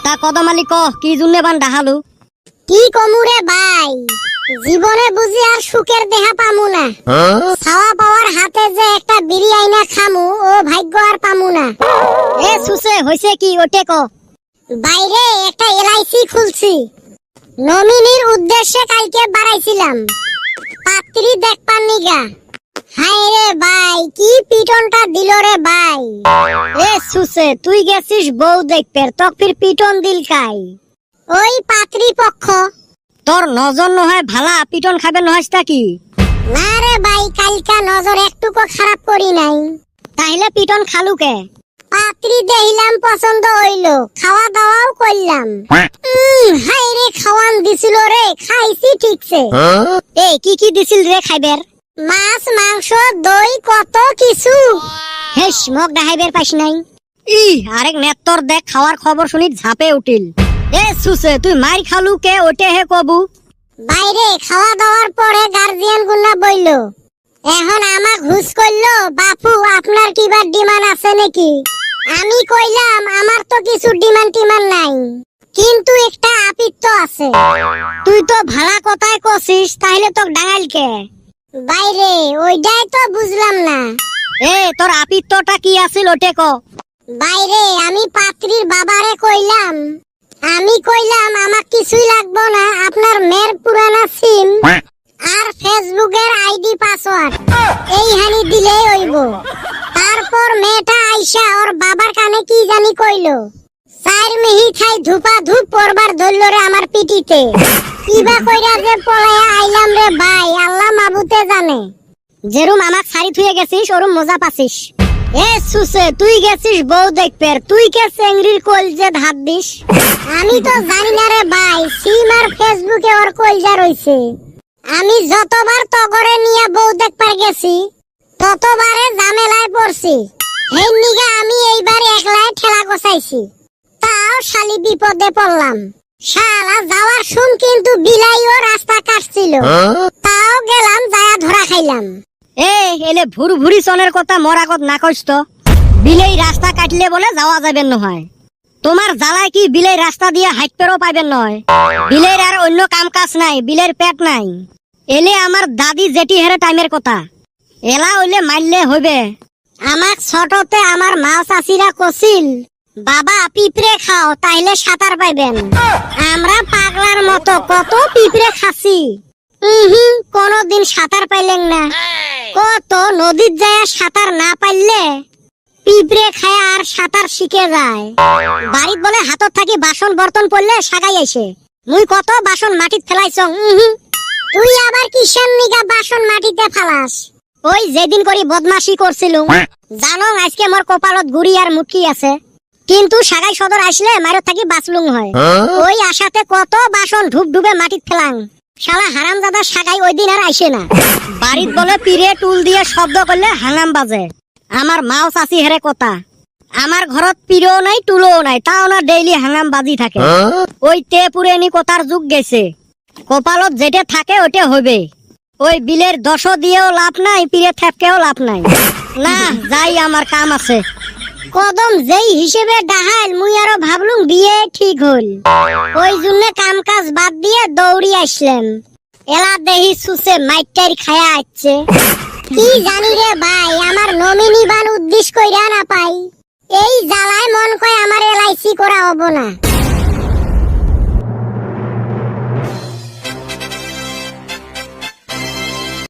তা কদম আলী ক কি জুনে বান ডাহালু? কি কমুরে ভাই, জীবনে বুঝি আর সুখের দেহা পামু না। ছাওয়া পাওয়ার হাতে যে একটা বিড়ি আইনা খামু ও ভাগ্য আর পামু না। এ সুসে হইছে কি ওটে ক। বাইরে একটা এলআইসি খুলছি, নমিনির উদ্দেশ্যে কালকে বাড়াইছিলাম, পাত্রী দেখপান নিগা। হায় রে ভাই, কি পিটনটা দিল রে ভাই। এ সুসে তুই গেছিস বউ দেখপের, তক ফির পিটন দিল কাই? ওই পাত্রী পক্ষ। তোর নজর নহয় ভালা, পিটন খাবে নহসটা কি? না রে ভাই, কালকা নজর একটুকু খারাপ করি নাই। তাইলে পিটন খালু কে? পাত্রী দেখিলাম পছন্দ হইলো, খাওয়া দাওয়াও করলাম। হাই রে, খাওয়ান দিছিল রে, খাইছি ঠিকছে। এ কি কি দিছিল রে খাইবের? মাছ, মাংস, দই, কত কিছু। হেস মগ ডাহাইবের পাইস নাই। ই আরেক নেত্তর দেখ খাওয়ার খবর শুনি ঝাপে উঠিল। এ সুসে তুই মার খালু কে ওটে হে কবু? বাইরে খাওয়া দাওয়ার পরে গার্জিয়ান গুনা বইল, এখন আমাক হুস করলো, বাপু আপনার কিবার ডিমান্ড আছে নাকি? আমি কইলাম আমার তো কিছু ডিমান্ড টিমান্ড নাই, কিন্তু একটা আপিত্ত আছে। তুই তো ভালা কথাই কছিস, তাইলে তোক ডাঙাইল কে? বাইরে ওইটাই তো বুঝলাম না। এ তোর আপিত্তটা কি আছিল ওটে ক। বাইরে আমি পাত্রীর বাবারে কইলাম, আমার কিছুই লাগবো না, আপনার মেয়ের পুরানা সিম আর ফেসবুকের আইডি পাসওয়ার্ড এই হানি দিলেই হইব। তারপর মেয়েটা আইসা ওর বাবার কানে কি জানি কইলো, চার মিহি খাই ধুপা ধুপ পরবার ধরল রে আমার পিটিতে। কিবা কইরা যে পলায়া আইলাম রে ভাই, আল্লাহ মাবুতে জানে। যেরুম আমাক ছাড়ি থুয়ে গেছিস ওরুম মজা পাছিস। এ সুসে তুই গেছিস বউ দেখপের, তুই কে চেংড়ির কলজে হাত দিস? আমি তো জানি না রে ভাই, সিম আর ফেসবুকে ওর কলজা রইছে। আমি যতবার তগরে নিয়ে বউ দেখবার গেছি ততবারে ঝামেলায় পড়ছি। এই নিগা আমি এইবার একলাই ঠেলা গোছাইছি, তাও শালি বিপদে পড়লাম। শালা যাওয়ার শুন কিন্তু বিলাইও রাস্তা কাটছিল, তাও গেলাম যায়া ধরা খাইলাম। এ এলে ভুর ভুরি সনের কথা মরাগত না কইস তো। বিলেই রাস্তা কাটলে বলে যাওয়া যাবেন নহয়। তোমার জ্বালায় কি বিলের রাস্তা দিয়ে হাইটপেরও পাইবেন নয়? বিলের আর অন্য কাম কাজ নাই, বিলের পেট নাই। এলে আমার দাদি জেঠি হেরে টাইমের কথা, এলা হইলে মারলে হইবে। আমাক ছোটতে আমার মা চাচিরা কছিল, বাবা পিঁপড়ে খাও তাইলে সাঁতার পাইবেন। আমরা পাগলার মতো কত পিঁপড়ে খাসি, কোনদিন সাঁতার পাইলেন না। কত নদীর যায় সাঁতার না পাইলে পিঁপড়ে খায় আর সাঁতার শিখে যায়। বাড়িত বলে হাতত থাকি বাসন বর্তন পড়লে সাগাই আইসে, মুই কত বাসন মাটিত ফেলাইছ। তুই আবার কিসের নিগা বাসন মাটিতে ফালাস? ওই যেদিন করি বদমাশি করছিলুম, জানো আজকে মোর কপালত গুড়ি আর মুটকি আছে, কিন্তু সাগাই সদর আসলে মারত থাকি বাঁচলুং হয়। ওই আশাতে কত বাসন ঢুপ ঢুপে মাটিত ফেলাং, শালা হারামজাদা সাগাই ওই দিন আর আইসে না। বাড়িত বলে পিড়ে টুল দিয়ে শব্দ করলে হাঙ্গাম বাজে। আমার মাও চাচি হেরে কথা, আমার ঘরত পিড়েও নাই টুলও নাই, তাও না ডেইলি হাঙ্গাম বাজি থাকে। ওই তে পুরেনি কথার যুগ গেছে, কপালত যেটা থাকে ওটা হবে। ওই বিলের দশ দিয়েও লাভ নাই, পিড়ে থেপকেও লাভ নাই। না যাই, আমার কাম আছে। কদম যেই হিসেবে ডাহাইল, মুই আরো ভাবলুম বিয়ে ঠিক হল। ওই জন্য কাম কাজ বাদ দিয়ে দৌড়ি আসলাম। এলা দেহি সুসে মাইটার খায়া আসছে। কি জানি রে ভাই, আমার নমিনি বান উদ্দেশ্য কইরা না পাই, এই জ্বালায় মন কয় আমার এলআইসি করা হবো না।